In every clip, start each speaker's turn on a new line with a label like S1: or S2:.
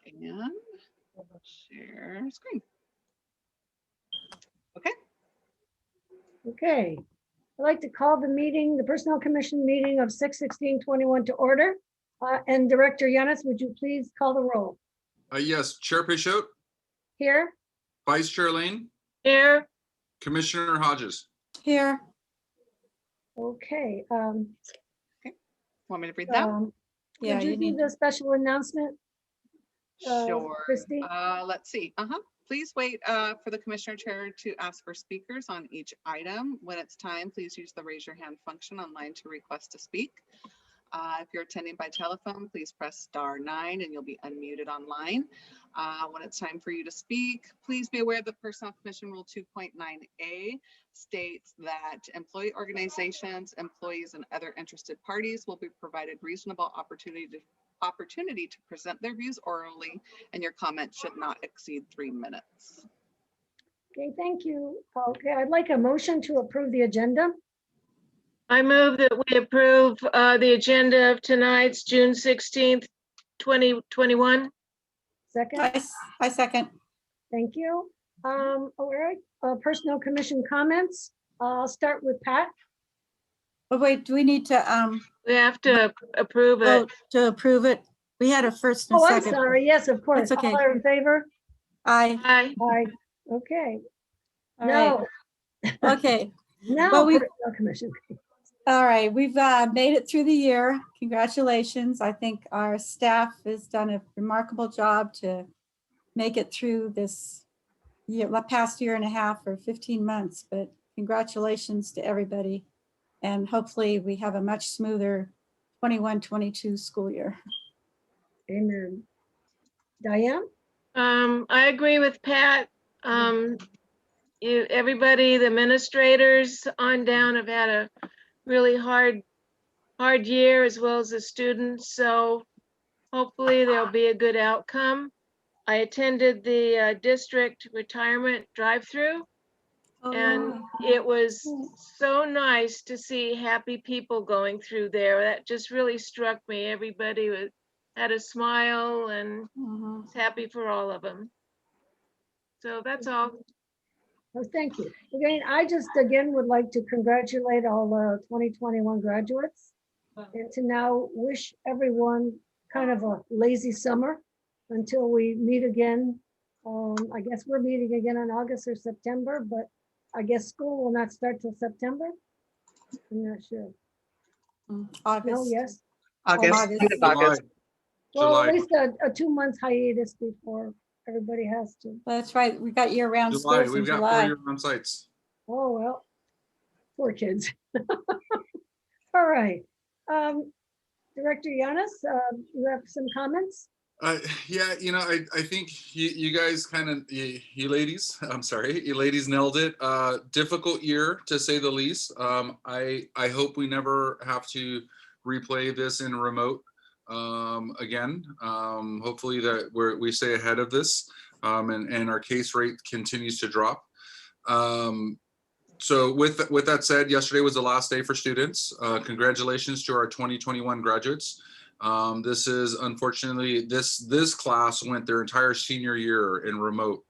S1: And share screen. Okay.
S2: Okay. I'd like to call the meeting, the Personnel Commission meeting of 6/16/21 to order. And Director Yanis, would you please call the roll?
S3: Yes, Chair Peixote,
S2: Here?
S3: Vice Chair Lane,
S4: Here.
S3: Commissioner Hodges.
S4: Here.
S2: Okay.
S1: Want me to read that?
S4: Yeah,
S2: Would you
S4: you
S2: do
S4: need
S2: the special announcement?
S1: Sure.
S2: Christie?
S1: Let's see. Please wait for the commissioner chair to ask for speakers on each item. When it's time, please use the raise your hand function online to request to speak. If you're attending by telephone, please press *9 and you'll be unmuted online. When it's time for you to speak, please be aware that Personnel Commission Rule 2.9A states that employee organizations, employees, and other interested parties will be provided reasonable opportunity to present their views orally, and your comments should not exceed 3 minutes.
S2: Okay, thank you. Okay, I'd like a motion to approve the agenda.
S4: I move that we approve the agenda of tonight's June 16th, 2021.
S2: Second,
S5: I second.
S2: thank you. All right, Personnel Commission comments. I'll start with Pat.
S5: But wait, do we need to
S4: We have to approve it.
S5: vote to approve it? We had a first and
S2: Oh, I'm
S5: second.
S2: sorry. Yes, of course.
S5: That's okay.
S2: All are in favor?
S5: Aye.
S4: Aye.
S2: Aye. Okay.
S5: All right.
S2: No,
S5: Okay.
S2: no,
S5: Well, we-
S2: Personnel Commission.
S5: All right. We've made it through the year. Congratulations. I think our staff has done a remarkable job to make it through this year, the past year and a half or 15 months. But congratulations to everybody. And hopefully we have a much smoother 21-22 school year.
S2: Amen. Diane?
S4: I agree with Pat. Everybody, the administrators on down have had a really hard year, as well as the students. So hopefully there'll be a good outcome. I attended the district retirement drive-through, and it was so nice to see happy people going through there. That just really struck me. Everybody had a smile and was happy for all of them. So that's all.
S2: Oh, thank you. Again, I just again would like to congratulate all the 2021 graduates and to now wish everyone kind of a lazy summer until we meet again. I guess we're meeting again in August or September, but I guess school will not start till September. I'm not sure.
S5: August.
S2: No, yes.
S1: August.
S5: August.
S1: End of August.
S2: Well, at
S3: July.
S2: least a 2-month hiatus before everybody has to.
S5: That's right. We got year-round
S3: July,
S5: schools in
S3: we've got 4
S5: July.
S3: year-round sites.
S2: Oh, well, poor kids. All right. Director Yanis, you have some comments?
S3: Yeah, I think you guys kind of, you ladies, I'm sorry, you ladies nailed it. Difficult year, to say the least. I hope we never have to replay this in remote again. Hopefully that we stay ahead of this and our case rate continues to drop. So with that said, yesterday was the last day for students. Congratulations to our 2021 graduates. This is unfortunately, this class went their entire senior year in remote.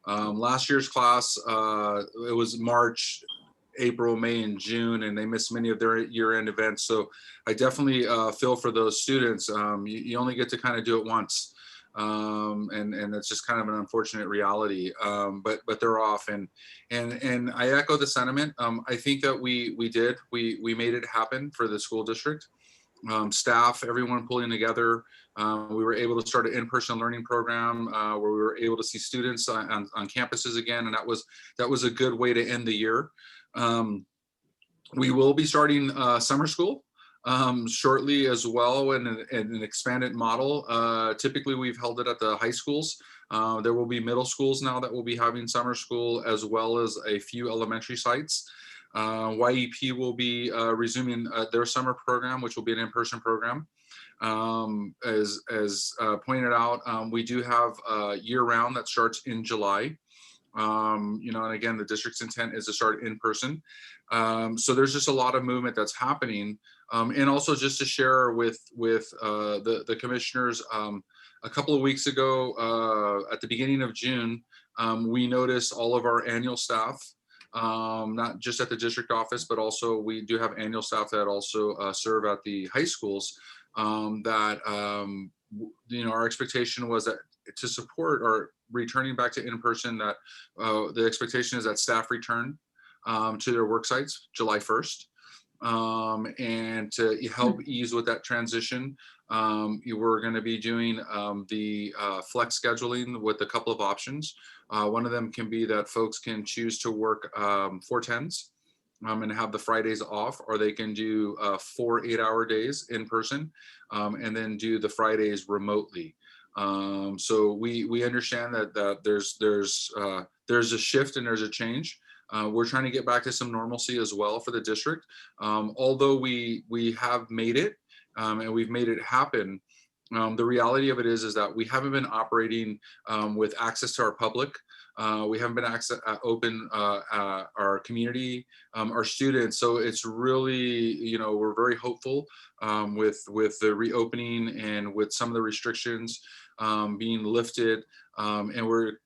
S3: Last year's class, it was March, April, May, and June, and they missed many of their year-end events. So I definitely feel for those students. You only get to kind of do it once. And that's just kind of an unfortunate reality, but they're off, and I echo the sentiment. I think that we made it happen for the school district. Staff, everyone pulling together. We were able to start an in-person learning program where we were able to see students on campuses again, and that was a good way to end the year. We will be starting summer school shortly as well in an expanded model. Typically, we've held it at the high schools. There will be middle schools now that will be having summer school, as well as a few elementary sites. YEP will be resuming their summer program, which will be an in-person program. As pointed out, we do have year-round that starts in July. And again, the district's intent is to start in person. So there's just a lot of movement that's happening. And also just to share with the commissioners, a couple of weeks ago, at the beginning of June, we noticed all of our annual staff, not just at the district office, but also we do have annual staff that also serve at the high schools, our expectation was that to support or returning back to in-person, that the expectation is that staff return to their work sites July 1st. And to help ease with that transition, we're going to be doing the flex scheduling with a couple of options. One of them can be that folks can choose to work 4/10s and have the Fridays off, or they can do 4 8-hour days in person and then do the Fridays remotely. So we understand that there's a shift and there's a change. We're trying to get back to some normalcy as well for the district. Although we have made it and we've made it happen, the reality of it is that we haven't been operating with access to our public. We haven't been open our community, our students. So it's really, we're very hopeful with the reopening and with some of the restrictions being lifted, and we're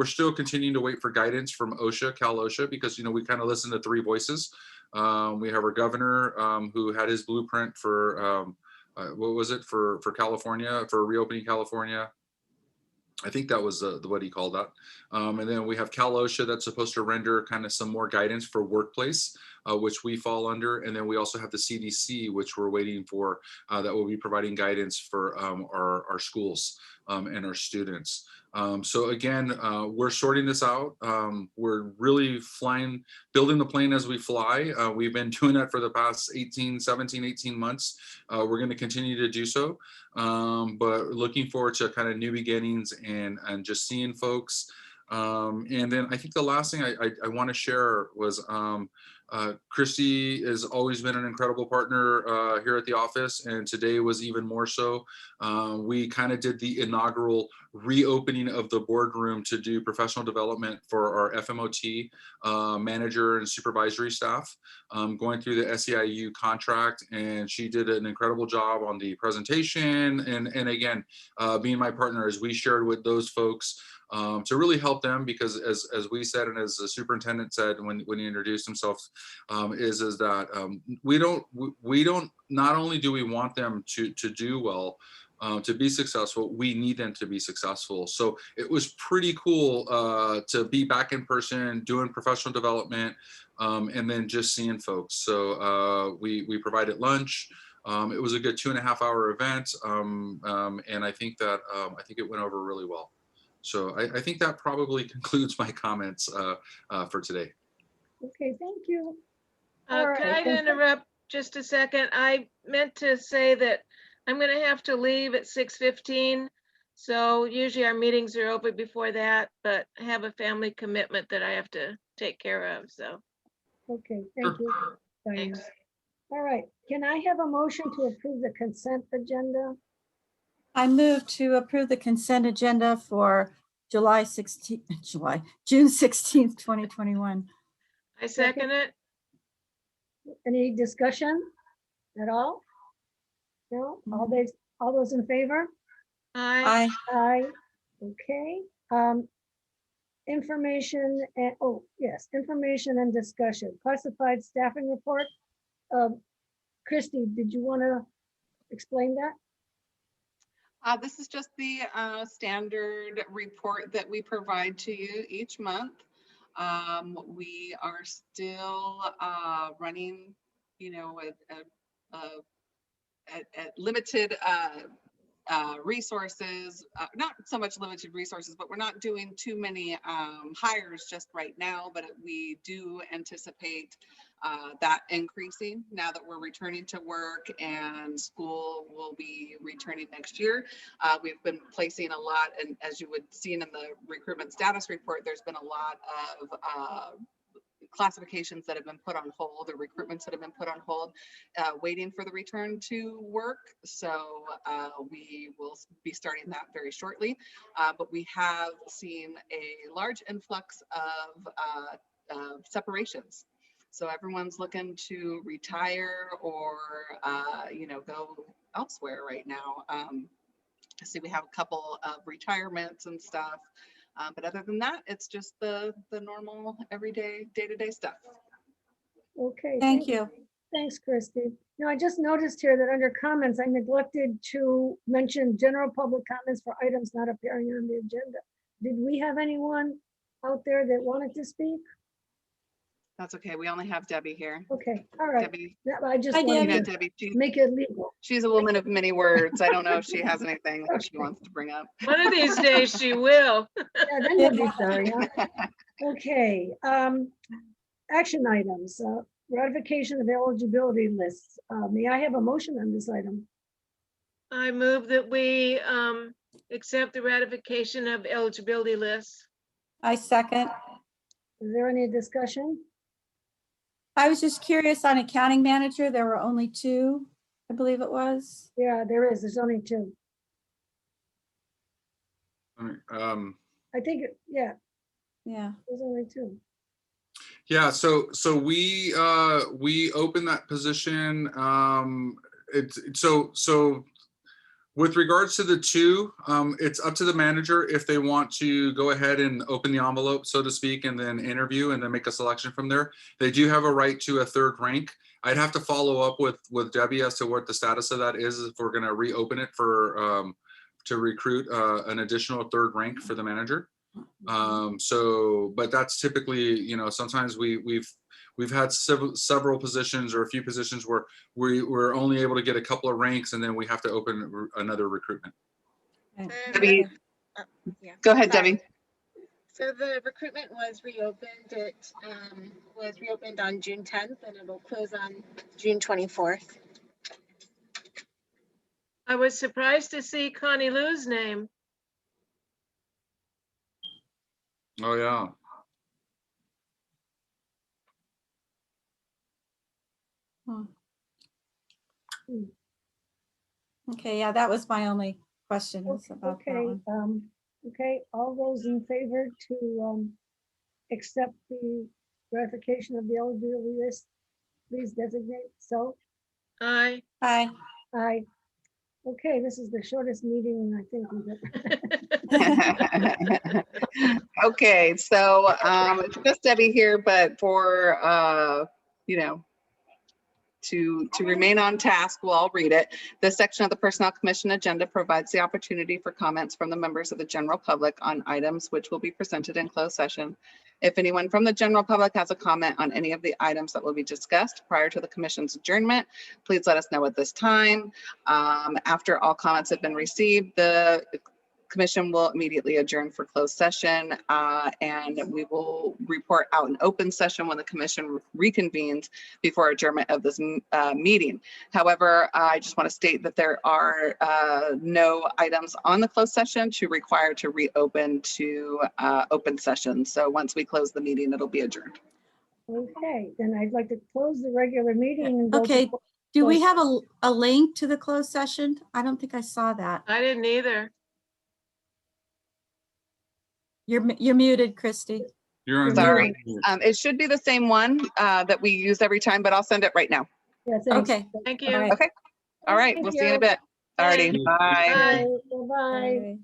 S3: still continuing to wait for guidance from OSHA, Cal OSHA, because we kind of listen to three voices. We have our governor who had his blueprint for what was it for California, for reopening California. I think that was what he called that. And then we have Cal OSHA that's supposed to render kind of some more guidance for workplace, which we fall under. And then we also have the CDC, which we're waiting for, that will be providing guidance for our schools and our students. So again, we're sorting this out. We're really building the plane as we fly. We've been doing that for the past 17, 18 months. We're going to continue to do so. But looking forward to kind of new beginnings and just seeing folks. And then I think the last thing I want to share was Christy has always been an incredible partner here at the office, and today was even more so. We kind of did the inaugural reopening of the boardroom to do professional development for our FMOT manager and supervisory staff, going through the SEIU contract, and she did an incredible job on the presentation, and again, being my partner as we shared with those folks to really help them, because as we said, and as the superintendent said when he introduced himself, is that we don't not only do we want them to do well, to be successful, we need them to be successful. So it was pretty cool to be back in person doing professional development, and then just seeing folks. So we provided lunch. It was a good 2.5-hour event, and I think it went over really well. So I think that probably concludes my comments for today.
S2: Okay, thank you. All
S4: Can
S2: right,
S4: I interrupt just a second? I meant to say that I'm going to have to leave at 6:15. So usually our meetings are open before that, but I have a family commitment that I have to take care of. So
S2: Okay, thank you, Diane.
S4: thanks.
S2: All right, can I have a motion to approve the consent agenda?
S5: I move to approve the consent agenda for June 16th, 2021.
S4: I second it.
S2: Any discussion at all? No, all those in favor?
S4: Aye.
S2: Aye. Okay. Information and, information and discussion, classified staffing report. Christy, did you want to explain that?
S1: This is just the standard report that we provide to you each month. We are still running, at limited resources, not so much limited resources, but we're not doing too many hires just right now, but we do anticipate that increasing now that we're returning to work and school will be returning next year. We've been placing a lot, and as you would see in the recruitment status report, there's been a lot of classifications that have been put on hold, or recruitments that have been put on hold, waiting for the return to work. So we will be starting that very shortly. But we have seen a large influx of separations. So everyone's looking to retire or, go elsewhere right now. I see we have a couple of retirements and stuff. But other than that, it's just the normal everyday, day-to-day stuff.
S2: Okay.
S5: Thank you.
S2: Thanks, Christy. Now, I just noticed here that under comments, I neglected to mention general public comments for items not appearing on the agenda. Did we have anyone out there that wanted to speak?
S1: That's okay. We only have Debbie here.
S2: Okay, all right.
S1: Debbie,
S2: I just
S5: Hi,
S1: you
S2: wanted
S1: know,
S2: to
S1: Debbie,
S2: make it legal.
S1: she's a woman of many words. I don't know if she has anything that she wants to bring up.
S4: One of these days she will.
S2: Yeah, then you'll be sorry, huh? Okay, action items, ratification of eligibility lists. May I have a motion on this item?
S4: I move that we accept the ratification of eligibility lists.
S5: I second.
S2: Is there any discussion?
S5: I was just curious on accounting manager. There were only 2, I believe it was.
S2: Yeah, there is. There's only 2. I think, yeah,
S5: Yeah.
S2: there's only 2.
S3: Yeah, so we opened that position. So with regards to the 2, it's up to the manager if they want to go ahead and open the envelope, so to speak, and then interview and then make a selection from there. They do have a right to a 3rd rank. I'd have to follow up with Debbie as to what the status of that is, if we're going to reopen it for to recruit an additional 3rd rank for the manager. But that's typically, sometimes we've had several positions or a few positions where we're only able to get a couple of ranks and then we have to open another recruitment.
S5: Okay.
S1: Debbie,
S6: Yeah.
S1: go ahead,
S6: Sorry.
S1: Debbie.
S6: So the recruitment was reopened. It was reopened on June 10th and it will close on June 24th.
S4: I was surprised to see Connie Lou's name.
S3: Oh, yeah.
S5: Okay, yeah, that was my only question was about that
S2: Okay,
S5: one.
S2: okay, all those in favor to accept the ratification of the eligibility list, please designate so.
S4: Aye.
S5: Hi.
S2: Aye. Okay, this is the shortest meeting I think we've ever.
S1: Okay, so it's just Debbie here, but for to remain on task, we'll all read it. This section of the Personnel Commission agenda provides the opportunity for comments from the members of the general public on items which will be presented in closed session. If anyone from the general public has a comment on any of the items that will be discussed prior to the commission's adjournment, please let us know at this time. After all comments have been received, the commission will immediately adjourn for closed session, and we will report out an open session when the commission reconvenes before adjournment of this meeting. However, I just want to state that there are no items on the closed session to require to reopen to open session. So once we close the meeting, it'll be adjourned.
S2: Okay, then I'd like to close the regular meeting. And go to-
S5: Okay, do we have a link to the closed session? I don't think I saw that.
S4: I didn't either.
S5: You're muted, Christy.
S3: You're on.
S1: Sorry. It should be the same one that we use every time, but I'll send it right now.
S2: Yeah, thanks.
S5: Okay.
S4: Thank
S5: All
S4: you.
S5: right.
S1: Okay. All right,
S2: Thank
S1: we'll see you in a
S2: you.
S1: bit. Alrighty, bye.
S4: Bye.
S2: Bye-bye.
S5: Bye.